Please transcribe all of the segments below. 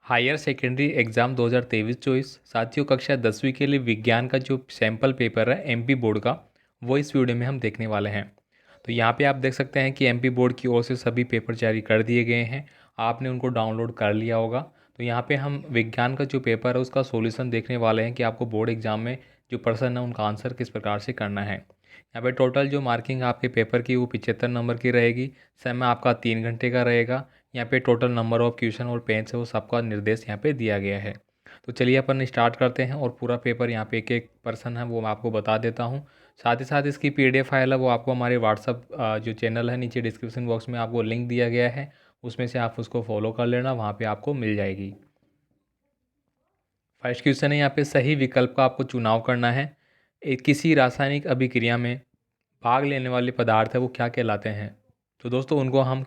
Higher secondary exam 2023-24 साथियों, कक्षा 10वीं के लिए विज्ञान का जो सैम्पल पेपर है एमपी बोर्ड का, वो इस वीडियो में हम देखने वाले हैं। तो यहाँ पे आप देख सकते हैं कि एमपी बोर्ड की ओर से सभी पेपर जारी कर दिए गए हैं। आपने उनको डाउनलोड कर लिया होगा। तो यहाँ पे हम विज्ञान का जो पेपर है उसका सॉल्यूशन देखने वाले हैं कि आपको बोर्ड एग्जाम में जो प्रश्न है उनका आंसर किस प्रकार से करना है। यहाँ पे टोटल जो मार्किंग आपके पेपर की वो 75 नंबर की रहेगी। समय आपका 3 घंटे का रहेगा। यहाँ पे टोटल नंबर ऑफ क्वेश्चन और पेन्स है वो सबका निर्देश यहाँ पे दिया गया है। तो चलिए अपन स्टार्ट करते हैं और पूरा पेपर यहाँ पे एक एक पर्सन है वो मैं आपको बता देता हूँ। साथ ही साथ इसकी पीडीएफ फाइल है वो आपको हमारे व्हाट्सअप जो चैनल है नीचे डिस्क्रिप्शन बॉक्स में आपको लिंक दिया गया है, उसमें से आप उसको फॉलो कर लेना, वहाँ पे आपको मिल जाएगी। फर्स्ट क्वेश्चन है यहाँ पे, सही विकल्प का आपको चुनाव करना है। किसी रासायनिक अभिक्रिया में भाग लेने वाले पदार्थ है वो क्या कहलाते हैं? तो दोस्तों उनको हम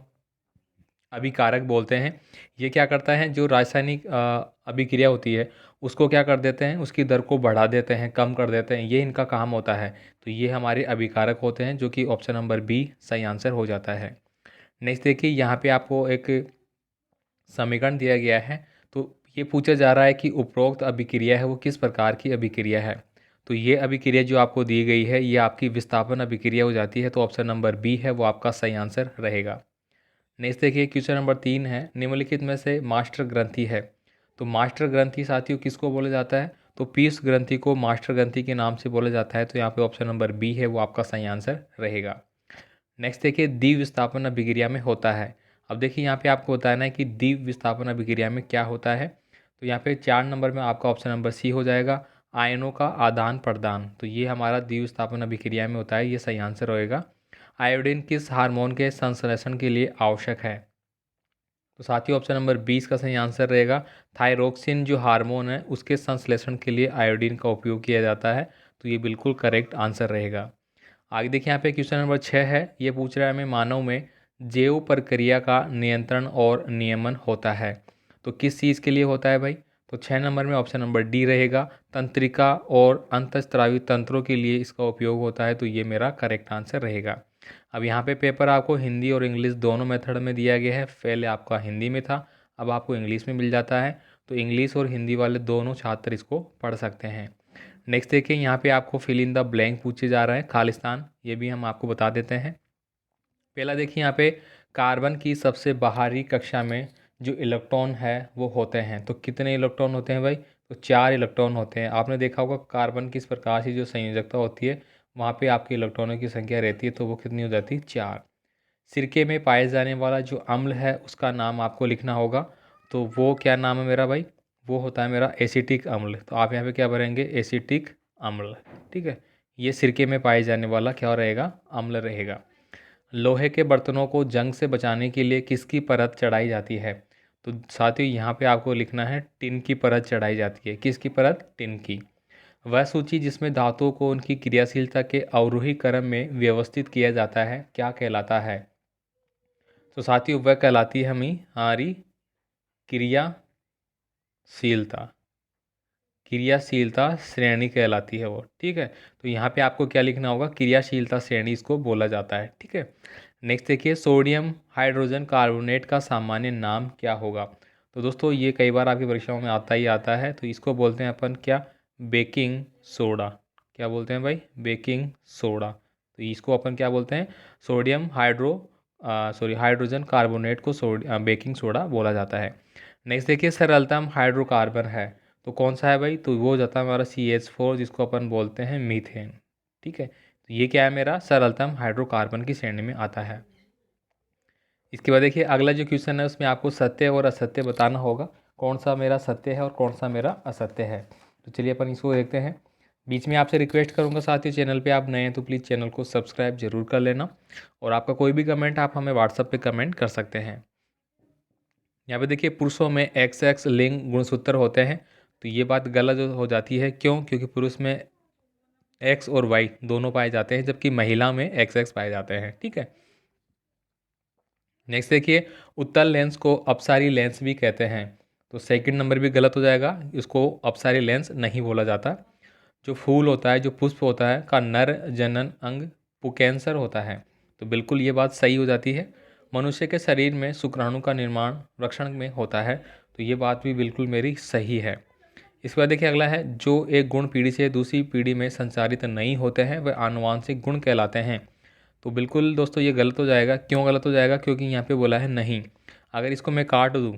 अभिकारक बोलते हैं। ये क्या करता है, जो रासायनिक अभिक्रिया होती है उसको क्या कर देते हैं, उसकी दर को बढ़ा देते हैं, कम कर देते हैं, ये इनका काम होता है। तो ये हमारे अभिकारक होते हैं, जो कि ऑप्शन नंबर बी सही आंसर हो जाता है। नेक्स्ट देखिए, यहाँ पे आपको एक समीकरण दिया गया है। तो ये पूछा जा रहा है कि उपरोक्त अभिक्रिया है वो किस प्रकार की अभिक्रिया है। तो ये अभिक्रिया जो आपको दी गई है ये आपकी विस्थापन अभिक्रिया हो जाती है। तो ऑप्शन नंबर बी है वो आपका सही आंसर रहेगा। नेक्स्ट देखिए, क्वेश्चन नंबर 3 है, निम्नलिखित में से मास्टर ग्रंथि है। तो मास्टर ग्रंथि साथियों किसको बोला जाता है? तो पीस ग्रंथि को मास्टर ग्रंथि के नाम से बोला जाता है। तो यहाँ पे ऑप्शन नंबर बी है वो आपका सही आंसर रहेगा। नेक्स्ट देखिए, द्विविस्थापन अभिक्रिया में होता है। अब देखिए यहाँ पे आपको बताना है कि द्विविस्थापन अभिक्रिया में क्या होता है। तो यहाँ पे 4 नंबर में आपका ऑप्शन नंबर सी हो जाएगा, आयनों का आदान प्रदान। तो ये हमारा द्विविस्थापन अभिक्रिया में होता है, ये सही आंसर होएगा। आयोडीन किस हार्मोन के संश्लेषण के लिए आवश्यक है? तो साथियों ऑप्शन नंबर 20 का सही आंसर रहेगा। थायरोक्सिन जो हार्मोन है उसके संश्लेषण के लिए आयोडीन का उपयोग किया जाता है। तो ये बिल्कुल करेक्ट आंसर रहेगा। आगे देखिए, यहाँ पे क्वेश्चन नंबर 6 है, ये पूछ रहा है हमें, मानव में जैव प्रक्रिया का नियंत्रण और नियमन होता है। तो किस चीज़ के लिए होता है भाई? तो 6 नंबर में ऑप्शन नंबर डी रहेगा, तंत्रिका और अंतःस्रावी तंत्रों के लिए इसका उपयोग होता है। तो ये मेरा करेक्ट आंसर रहेगा। अब यहाँ पे पेपर आपको हिंदी और इंग्लिश दोनों मेथड में दिया गया है। पहले आपका हिंदी में था, अब आपको इंग्लिश में मिल जाता है। तो इंग्लिश और हिंदी वाले दोनों छात्र इसको पढ़ सकते हैं। नेक्स्ट देखिए, यहाँ पे आपको फिल इन द ब्लैंक पूछे जा रहा है, खालिस्तान, ये भी हम आपको बता देते हैं। पहला देखिए यहाँ पे, कार्बन की सबसे बाहरी कक्षा में जो इलेक्ट्रॉन है वो होते हैं। तो कितने इलेक्ट्रॉन होते हैं भाई? तो 4 इलेक्ट्रॉन होते हैं। आपने देखा होगा कार्बन किस प्रकार से जो संयोजकता होती है वहाँ पे आपके इलेक्ट्रॉनों की संख्या रहती है, तो वो कितनी हो जाती है? 4। सिरके में पाए जाने वाला जो अम्ल है उसका नाम आपको लिखना होगा। तो वो क्या नाम है मेरा भाई? वो होता है मेरा एसिटिक अम्ल। तो आप यहाँ पे क्या भरेंगे? एसिटिक अम्ल। ठीक है, ये सिरके में पाए जाने वाला क्या रहेगा? अम्ल रहेगा। लोहे के बर्तनों को जंग से बचाने के लिए किसकी परत चढ़ाई जाती है? तो साथियों यहाँ पे आपको लिखना है टिन की परत चढ़ाई जाती है। किसकी परत? टिन की। वह सूची जिसमें धातुओं को उनकी क्रियाशीलता के अवरोही क्रम में व्यवस्थित किया जाता है क्या कहलाता है? तो साथियों वह कहलाती है हमारी क्रियाशीलता। क्रियाशीलता श्रेणी कहलाती है वो। ठीक है, तो यहाँ पे आपको क्या लिखना होगा? क्रियाशीलता श्रेणी इसको बोला जाता है। ठीक है, नेक्स्ट देखिए, सोडियम हाइड्रोजन कार्बोनेट का सामान्य नाम क्या होगा? तो दोस्तों ये कई बार आपकी परीक्षाओं में आता ही आता है। तो इसको बोलते हैं अपन क्या? Baking soda. क्या बोलते हैं भाई? Baking soda. तो इसको अपन क्या बोलते हैं? सोडियम हाइड्रोजन कार्बोनेट को बेकिंग सोडा बोला जाता है। नेक्स्ट देखिए, सरलतम हाइड्रोकार्बन है तो कौन सा है भाई? तो वो हो जाता है हमारा CH4, जिसको अपन बोलते हैं मीथेन। ठीक है, तो ये क्या है? मेरा सरलतम हाइड्रोकार्बन की श्रेणी में आता है। इसके बाद देखिए, अगला जो क्वेश्चन है उसमें आपको सत्य और असत्य बताना होगा, कौन सा मेरा सत्य है और कौन सा मेरा असत्य है। तो चलिए अपन इसको देखते हैं। बीच में आपसे रिक्वेस्ट करूंगा, साथियों चैनल पे आप नए हैं तो प्लीज़ चैनल को सब्सक्राइब जरूर कर लेना, और आपका कोई भी कमेंट आप हमें व्हाट्सएप पे कमेंट कर सकते हैं। यहाँ पे देखिए, पुरुषों में XX लिंग गुणसूत्र होते हैं। तो ये बात गलत हो जाती है। क्यों? क्योंकि पुरुष में X और Y दोनों पाए जाते हैं, जबकि महिला में XX पाए जाते हैं। ठीक है, नेक्स्ट देखिए, उत्तल लेंस को अपसारी लेंस भी कहते हैं। तो सेकंड नंबर भी गलत हो जाएगा, इसको अपसारी लेंस नहीं बोला जाता। जो फूल होता है, जो पुष्प होता है का नर जनन अंग पुकैंसर होता है। तो बिल्कुल ये बात सही हो जाती है। मनुष्य के शरीर में शुक्राणु का निर्माण वृषण में होता है। तो ये बात भी बिल्कुल मेरी सही है। इसके बाद देखिए अगला है, जो एक गुण पीढ़ी से दूसरी पीढ़ी में संचारित नहीं होते हैं वह आनुवांशिक गुण कहलाते हैं। तो बिल्कुल दोस्तों ये गलत हो जाएगा। क्यों गलत हो जाएगा? क्योंकि यहाँ पे बोला है नहीं। अगर इसको मैं काट दूँ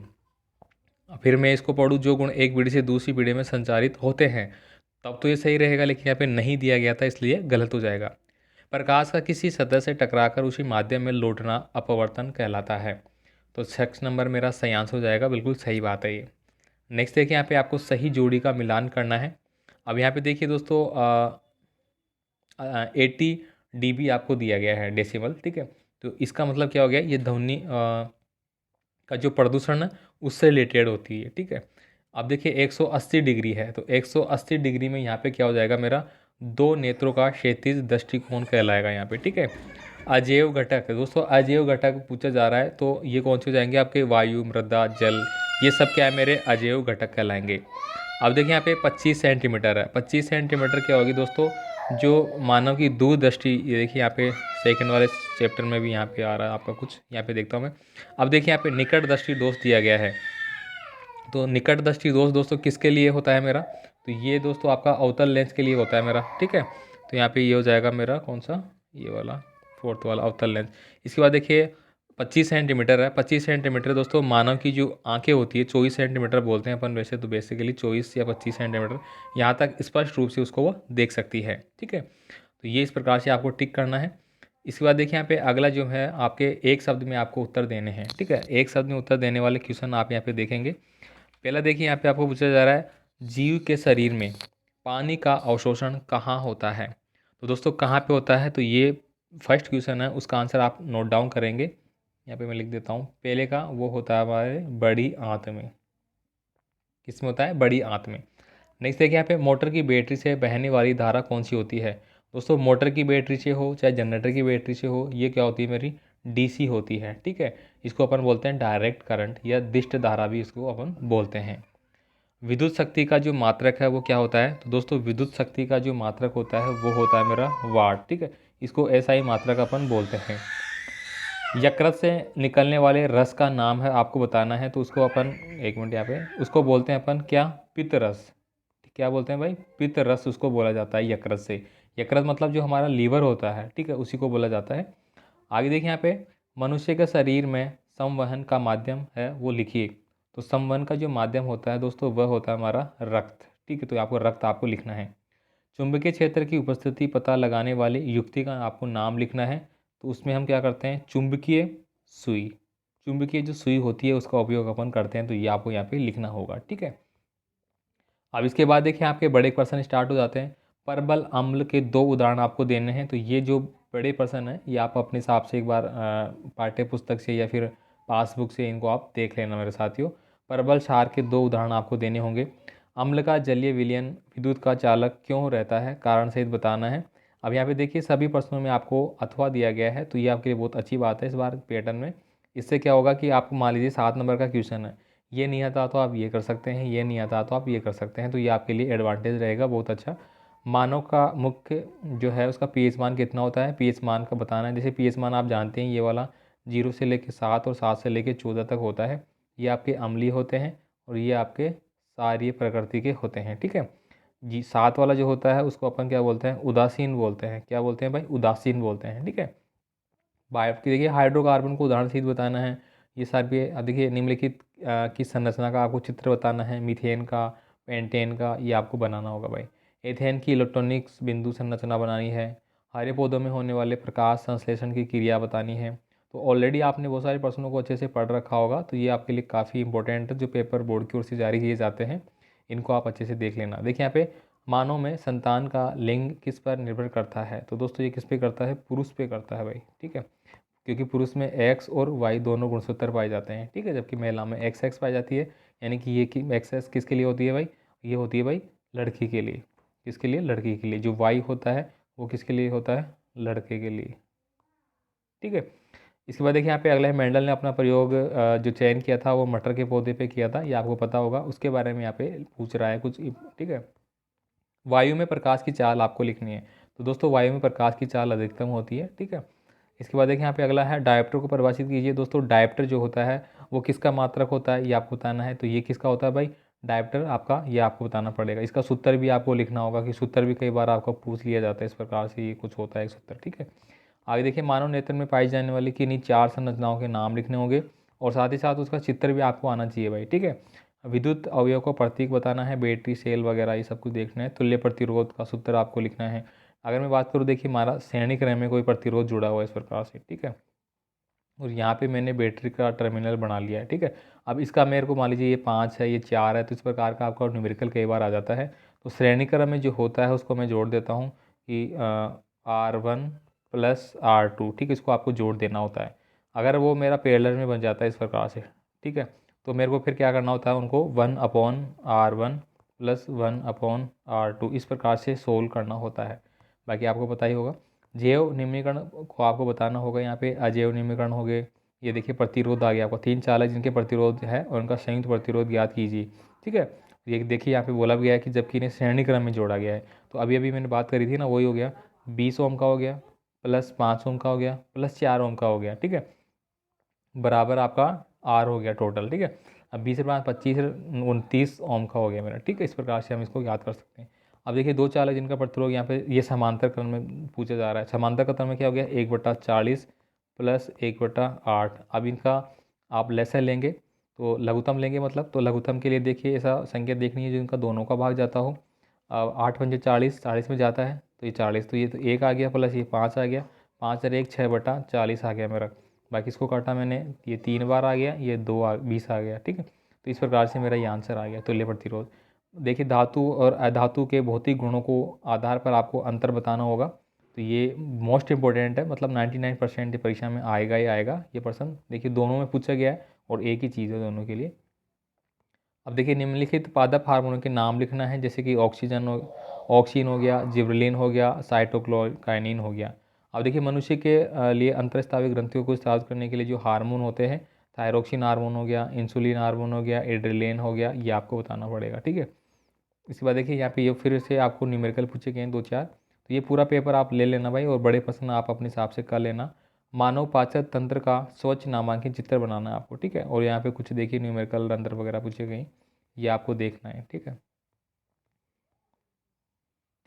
फिर मैं इसको पढ़ूँ, जो गुण एक पीढ़ी से दूसरी पीढ़ी में संचारित होते हैं, तब तो ये सही रहेगा, लेकिन यहाँ पे नहीं दिया गया था इसलिए गलत हो जाएगा। प्रकाश का किसी सतह से टकराकर उसी माध्यम में लौटना अपवर्तन कहलाता है। तो 6 नंबर मेरा सही आंसर हो जाएगा, बिल्कुल सही बात है ये। नेक्स्ट देखिए, यहाँ पे आपको सही जोड़ी का मिलान करना है। अब यहाँ पे देखिए दोस्तों 80 dB आपको दिया गया है डेसिमल, ठीक है। तो इसका मतलब क्या हो गया, ये ध्वनि का जो प्रदूषण है उससे रिलेटेड होती है, ठीक है। अब देखिए 180 डिग्री है, तो 180 डिग्री में यहाँ पे क्या हो जाएगा, मेरा दो नेत्रों का क्षैतिज दृष्टिकोण कहलाएगा यहाँ पे, ठीक है। अजैव घटक दोस्तों, अजैव घटक पूछा जा रहा है, तो ये कौन से हो जाएंगे आपके, वायु, मृदा, जल, ये सब क्या है मेरे अजैव घटक कहलाएंगे। अब देखिए यहाँ पे 25 सेंटीमीटर है। 25 सेंटीमीटर क्या होगी दोस्तों, जो मानव की दूरदृष्टि, ये देखिए यहाँ पे सेकंड वाले चैप्टर में भी यहाँ पे आ रहा है आपका कुछ, यहाँ पे देखता हूँ मैं। अब देखिए यहाँ पे निकट दृष्टि दोष दिया गया है। तो निकट दृष्टि दोष दोस्तों किसके लिए होता है मेरा, तो ये दोस्तों आपका अवतल लेंस के लिए होता है मेरा, ठीक है। तो यहाँ पे ये हो जाएगा मेरा कौन सा, ये वाला फोर्थ वाला अवतल लेंस। इसके बाद देखिए 25 सेंटीमीटर है। 25 सेंटीमीटर दोस्तों मानव की जो आंखें होती है, 24 सेंटीमीटर बोलते हैं अपन वैसे, तो बेसिकली 24 या 25 सेंटीमीटर यहाँ तक स्पष्ट रूप से उसको वो देख सकती है, ठीक है। तो ये इस प्रकार से आपको टिक करना है। इसके बाद देखिए यहाँ पे अगला जो है आपके एक शब्द में आपको उत्तर देने हैं, ठीक है। एक शब्द में उत्तर देने वाले क्वेश्चन आप यहाँ पे देखेंगे। पहला देखिए यहाँ पे आपको पूछा जा रहा है, जीव के शरीर में पानी का अवशोषण कहाँ होता है। तो दोस्तों कहाँ पे होता है, तो ये फर्स्ट क्वेश्चन है, उसका आंसर आप नोट डाउन करेंगे। यहाँ पे मैं लिख देता हूँ। पहले का वो होता है हमारे बड़ी आंत में। किस में होता है, बड़ी आंत में। नेक्स्ट देखिए यहाँ पे, मोटर की बैटरी से बहने वाली धारा कौन सी होती है। दोस्तों मोटर की बैटरी से हो चाहे जनरेटर की बैटरी से हो, ये क्या होती है मेरी, डीसी होती है, ठीक है। इसको अपन बोलते हैं डायरेक्ट करंट या दिष्ट धारा भी इसको अपन बोलते हैं। विद्युत शक्ति का जो मात्रक है वो क्या होता है, तो दोस्तों विद्युत शक्ति का जो मात्रक होता है वो होता है मेरा वाट, ठीक है। इसको एसआई मात्रक अपन बोलते हैं। यकृत से निकलने वाले रस का नाम है, आपको बताना है, तो उसको अपन, एक मिनट यहाँ पे, उसको बोलते हैं अपन क्या, पित्त रस। क्या बोलते हैं भाई, पित्त रस उसको बोला जाता है यकृत से। यकृत मतलब जो हमारा लीवर होता है, ठीक है, उसी को बोला जाता है। आगे देखिए यहाँ पे, मनुष्य के शरीर में संवहन का माध्यम है वो लिखिए। तो संवहन का जो माध्यम होता है दोस्तों वह होता है हमारा रक्त, ठीक है। तो आपको रक्त आपको लिखना है। चुंबकीय क्षेत्र की उपस्थिति पता लगाने वाली युक्ति का आपको नाम लिखना है। तो उसमें हम क्या करते हैं, चुंबकीय सुई, चुंबकीय जो सुई होती है उसका उपयोग अपन करते हैं, तो ये आपको यहाँ पे लिखना होगा, ठीक है। अब इसके बाद देखिए आपके बड़े क्वेश्चन स्टार्ट हो जाते हैं। परबल अम्ल के दो उदाहरण आपको देने हैं। तो ये जो बड़े प्रश्न हैं ये आप अपने हिसाब से एक बार पाठ्य पुस्तक से या फिर पासबुक से इनको आप देख लेना मेरे साथियों। परबल क्षार के दो उदाहरण आपको देने होंगे। अम्ल का जलीय विलयन विद्युत का चालक क्यों रहता है, कारण सहित बताना है। अब यहाँ पे देखिए सभी प्रश्नों में आपको अथवा दिया गया है, तो ये आपके लिए बहुत अच्छी बात है इस बार पैटर्न में। इससे क्या होगा कि आपको मान लीजिए 7 नंबर का क्वेश्चन है, ये नहीं आता तो आप ये कर सकते हैं, ये नहीं आता तो आप ये कर सकते हैं, तो ये आपके लिए एडवांटेज रहेगा बहुत अच्छा। मानव का मुख्य जो है उसका पीएच मान कितना होता है, पीएच मान का बताना है। जैसे पीएच मान आप जानते हैं ये वाला 0 से लेकर 7 और 7 से लेकर 14 तक होता है। ये आपके अम्लीय होते हैं और ये आपके क्षारीय प्रकृति के होते हैं, ठीक है जी। 7 वाला जो होता है उसको अपन क्या बोलते हैं, उदासीन बोलते हैं। क्या बोलते हैं भाई, उदासीन बोलते हैं, ठीक है। बायो की देखिए हाइड्रोकार्बन को उदाहरण सहित बताना है। ये सारे देखिए निम्नलिखित की संरचना का आपको चित्र बताना है। मीथेन का, पेंटेन का, ये आपको बनाना होगा भाई। एथेन की इलेक्ट्रॉनिक्स बिंदु संरचना बनानी है। हरे पौधों में होने वाले प्रकाश संश्लेषण की क्रिया बतानी है। तो ऑलरेडी आपने बहुत सारे प्रश्नों को अच्छे से पढ़ रखा होगा, तो ये आपके लिए काफ़ी इंपॉर्टेंट है जो पेपर बोर्ड की ओर से जारी किए जाते हैं, इनको आप अच्छे से देख लेना। देखिए यहाँ पे मानव में संतान का लिंग किस पर निर्भर करता है, तो दोस्तों ये किस पे करता है, पुरुष पे करता है भाई, ठीक है। क्योंकि पुरुष में एक्स और वाई दोनों गुणसूत्र पाए जाते हैं, ठीक है, जबकि महिला में एक्स एक्स पाई जाती है। यानी कि ये कि एक्स एक्स किसके लिए होती है भाई, ये होती है भाई लड़की के लिए। किसके लिए, लड़की के लिए। जो वाई होता है वो किसके लिए होता है, लड़के के लिए, ठीक है। इसके बाद देखिए यहाँ पे अगला है, मेंडल ने अपना प्रयोग जो चयन किया था वो मटर के पौधे पे किया था, ये आपको पता होगा, उसके बारे में यहाँ पे पूछ रहा है कुछ, ठीक है। वायु में प्रकाश की चाल आपको लिखनी है। तो दोस्तों वायु में प्रकाश की चाल अधिकतम होती है, ठीक है। इसके बाद देखिए यहाँ पे अगला है, डायप्टर को परिभाषित कीजिए। दोस्तों डायप्टर जो होता है वो किसका मात्रक होता है ये आपको बताना है। तो ये किसका होता है भाई, डायप्टर आपका, ये आपको बताना पड़ेगा। इसका सूत्र भी आपको लिखना होगा कि सूत्र भी कई बार आपको पूछ लिया जाता है, इस प्रकार से ये कुछ होता है एक सूत्र, ठीक है। आगे देखिए, मानव नेत्र में पाई जाने वाली किन्हीं 4 संरचनाओं के नाम लिखने होंगे और साथ ही साथ उसका चित्र भी आपको आना चाहिए भाई, ठीक है। विद्युत अवयव को प्रतीक बताना है, बैटरी सेल वगैरह ये सब कुछ देखना है। तुल्य प्रतिरोध का सूत्र आपको लिखना है। अगर मैं बात करूँ, देखिए हमारा श्रेणी क्रम में कोई प्रतिरोध जुड़ा हुआ है इस प्रकार से, ठीक है। और यहाँ पे मैंने बैटरी का टर्मिनल बना लिया है, ठीक है। अब इसका मेरे को मान लीजिए ये 5 है, ये 4 है, तो इस प्रकार का आपका न्यूमेरिकल कई बार आ जाता है। तो श्रेणी क्रम में जो होता है उसको मैं जोड़ देता हूँ कि R1 + R2, ठीक है, इसको आपको जोड़ देना होता है। अगर वो मेरा पेरेलल में बन जाता है इस प्रकार से, ठीक है, तो मेरे को फिर क्या करना होता है, उनको 1/R1 + 1/R2 इस प्रकार से सोल्व करना होता है। बाकी आपको पता ही होगा। जैव निम्नीकरण को आपको बताना होगा, यहाँ पे अजैव निम्नीकरण हो गए। ये देखिए प्रतिरोध आ गया आपका, 3 चालक जिनके प्रतिरोध है और उनका संयुक्त प्रतिरोध ज्ञात कीजिए, ठीक है। ये देखिए यहाँ पे बोला भी गया है कि जबकि इन्हें श्रेणी क्रम में जोड़ा गया है। तो अभी अभी मैंने बात करी थी ना, वही हो गया 20 ओम का हो गया, +5 ओम का हो गया, +4 ओम का हो गया, ठीक है, बराबर आपका R हो गया टोटल, ठीक है। अब 20 से 5 25 29 ओम का हो गया मेरा, ठीक है। इस प्रकार से हम इसको याद कर सकते हैं। अब देखिए 2 चालक जिनका प्रतिरोध यहाँ पे ये समांतर क्रम में पूछा जा रहा है। समांतर क्रम में क्या हो गया, 1/40 + 1/8। अब इनका आप लेसन लेंगे तो लघुत्तम लेंगे, मतलब तो लघुत्तम के लिए देखिए ऐसा संकेत देखनी है जो इनका दोनों का भाग जाता हो। अब 8 पंजे 40, 40 में जाता है तो ये 40, तो ये तो 1 आ गया, प्लस ये 5 आ गया, 5 और 1 6/40 आ गया मेरा। बाकी इसको काटा मैंने, ये 3 बार आ गया, ये 20 आ गया, ठीक है। तो इस प्रकार से मेरा ये आंसर आ गया तुल्य प्रतिरोध। देखिए धातु और अधातु के भौतिक गुणों को आधार पर आपको अंतर बताना होगा। तो ये मोस्ट इंपॉर्टेंट है, मतलब 99% परीक्षा में आएगा ही आएगा ये प्रश्न। देखिए दोनों में पूछा गया है और एक ही चीज़ है दोनों के लिए। अब देखिए निम्नलिखित पादप हार्मोनों के नाम लिखना है, जैसे कि ऑक्सीजन हो गया, जिब्रेलिन हो गया, साइटोकाइनिन हो गया। अब देखिए मनुष्य के लिए अंतरस्रावी ग्रंथियों को स्रावित करने के लिए जो हार्मोन होते हैं, थायरोक्सिन हार्मोन हो गया, इंसुलिन हार्मोन हो गया, एड्रेलिन हो गया, ये आपको बताना पड़ेगा, ठीक है। इसके बाद देखिए यहाँ पे ये फिर से आपको न्यूमेरिकल पूछे गए हैं 2-4, तो ये पूरा पेपर आप ले लेना भाई और बड़े प्रश्न आप अपने हिसाब से कर लेना। मानव पाचन तंत्र का स्वच्छ नामांकित चित्र बनाना है आपको, ठीक है। और यहाँ पे कुछ देखिए न्यूमेरिकल रंध्र वगैरह पूछे गए, ये आपको देखना है, ठीक है।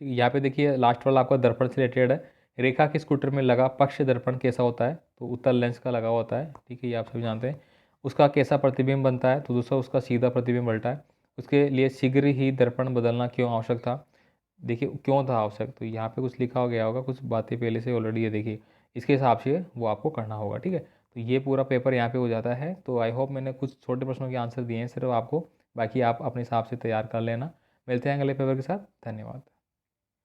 ठीक है, यहाँ पे देखिए लास्ट वाला आपका दर्पण से रिलेटेड है। रेखा के स्कूटर में लगा पक्ष दर्पण कैसा होता है, तो उत्तल लेंस का लगा होता है, ठीक है, ये आप सभी जानते हैं। उसका कैसा प्रतिबिंब बनता है, तो दूसरा उसका सीधा प्रतिबिंब बनता है। उसके लिए शीघ्र ही दर्पण बदलना क्यों आवश्यक था, देखिए क्यों था आवश्यक, तो यहाँ पे कुछ लिखा हो गया होगा, कुछ बातें पहले से ऑलरेडी है, देखिए इसके हिसाब से वो आपको करना होगा, ठीक है। तो ये पूरा पेपर यहाँ पे हो जाता है। तो आई होप मैंने कुछ छोटे प्रश्नों के आंसर दिए हैं सिर्फ आपको, बाकी आप अपने हिसाब से तैयार कर लेना। मिलते हैं अगले पेपर के साथ, धन्यवाद।